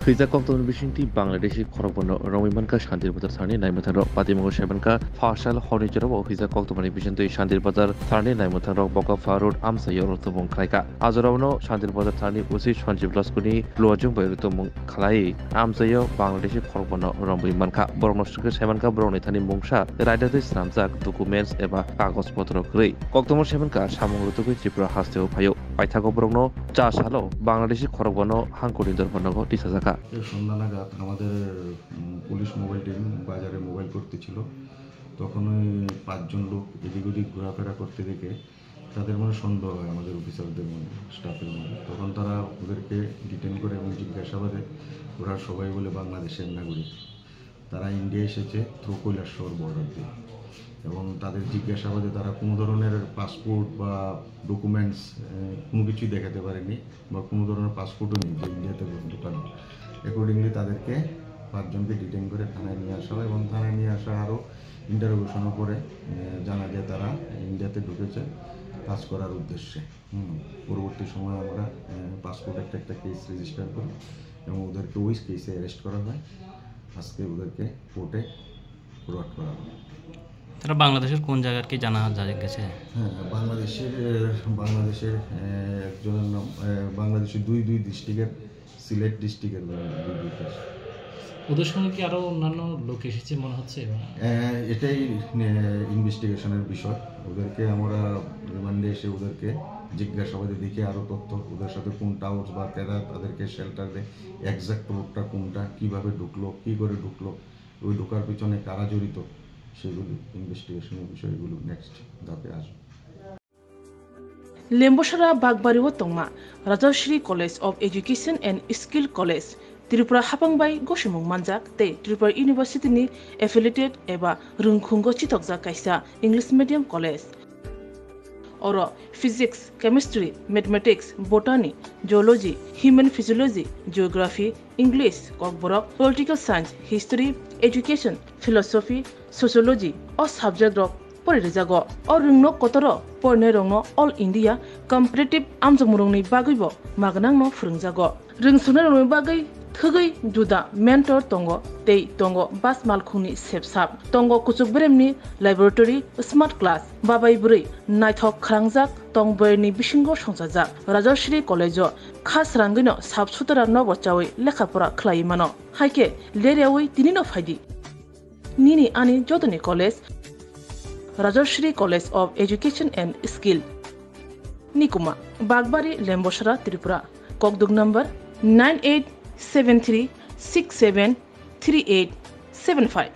Khizak Kokton Bishinti Bangladeshi Korobano Romimanka Shantir Bazar Sani Naimataro Patimongo Shabanka Fashal Honijaro Khizak Koktomani Bishinti Shantir Bazar Sani Naimataro Boka Farod Amsa Yorotobon Kraika Azarano Shantir Bazar Sani Usi Shanjib Laskuni Luajung Bayrutomon Kalai Amsayo Bangladeshi Korobano Romimanka Bornoshka Shabanka Bronitani Mungsha Rider Samzak Documents Eba Kagos Potro Grey Koktomo Shabanka Shamongutuki Chipra Hasteo Payo Paitago Brono Chashalo Bangladeshi Korobano Hankurindur Bonago Tisazaka সন্ধ্যা নাগাদ আমাদের police mobile team বাজারে mobile করতে ছিল তখন ওই 5 জন লোক এদিক ওদিক ঘোরাফেরা করতে দেখে তাদের মনে সন্দেহ হয় আমাদের অফিসারদের মনে স্টাফের মনে তখন তারা ওদেরকে ডিটেইন করে এবং জিজ্ঞাসাবাদে ওরা সবাই বলে বাংলাদেশের নাগরিক তারা ইন্ডিয়া এসেছে থ্রু কৈলাসহর বর্ডার দিয়ে এবং তাদের জিজ্ঞাসাবাদে তারা কোনো ধরনের পাসপোর্ট বা ডকুমেন্টস কোনো কিছুই দেখাতে পারেনি বা কোনো ধরনের পাসপোর্টও নেই যে ইন্ডিয়াতে ঢোকানো অ্যাকর্ডিংলি তাদেরকে 5 জনকে ডিটেইন করে থানায় নিয়ে আসা হয় এবং থানায় নিয়ে আসা আরও ইন্টারোগেশনও করে জানা যায় তারা ইন্ডিয়াতে ঢুকেছে কাজ করার উদ্দেশ্যে পরবর্তী সময় আমরা পাসপোর্ট একটা কেস রেজিস্টার করি এবং ওদেরকে ওই কেসে অ্যারেস্ট করা হয় আজকে ওদেরকে কোর্টে ফরওয়ার্ড করা হয় তারা বাংলাদেশের কোন জায়গার কি জানা গেছে হ্যাঁ বাংলাদেশের একজনের নাম বাংলাদেশের দুই ডিস্ট্রিক্টের সিলেট ডিস্ট্রিক্টের দুই কেস ওদের সঙ্গে কি আরো অন্যান্য লোক এসেছে মনে হচ্ছে এটাই ইনভেস্টিগেশনের বিষয় ওদেরকে আমরা রিমান্ডে এসে ওদেরকে জিজ্ঞাসাবাদে দেখে আরও তথ্য ওদের সাথে কোন টাওয়ার্স বা তাদেরকে শেল্টার দেয় এক্সাক্ট রোডটা কোনটা কীভাবে ঢুকলো কী করে ঢুকলো ওই ঢোকার পিছনে কারা জড়িত সেগুলি ইনভেস্টিগেশনের বিষয়গুলো নেক্সট ধাপে আসবে Lembosara Bagbariwo Tongma, Rajashri College of Education and Skill College, Tripura Hapangbai Goshimung Manjak, Te Tripura University ni affiliated eba Rungkhungo Chitokja Kaisa English Medium College. Oro Physics, Chemistry, Mathematics, Botany, Geology, Human Physiology, Geography, English, Kokborok, Political Science, History, Education, Philosophy, Sociology, or subject rock Porizago, or Rungno Kotoro, Pornerongno, All India, Comparative Amzamurungni Bagibo, Magnangno Frungzago. Ringsunarong Bagai, Thugai, Juda, Mentor Tongo, Tei Tongo, Bas Malkuni Sepsap, Tongo Kusubremni, Laboratory, Smart Class, Babai Buri, Nighthawk Krangzak, Tongberni Bishingo Shonsazak, Rajashri College, Khas Rangino, Subsutara Novochawi, Lekapura Klaimano, Haike, Leriawi, Tinino Fadi. Nini Ani Jodani College, Rajashri College of Education and Skill. Nikuma, Bagbari, Lembosara, Tripura. Kokdug number 9873673875.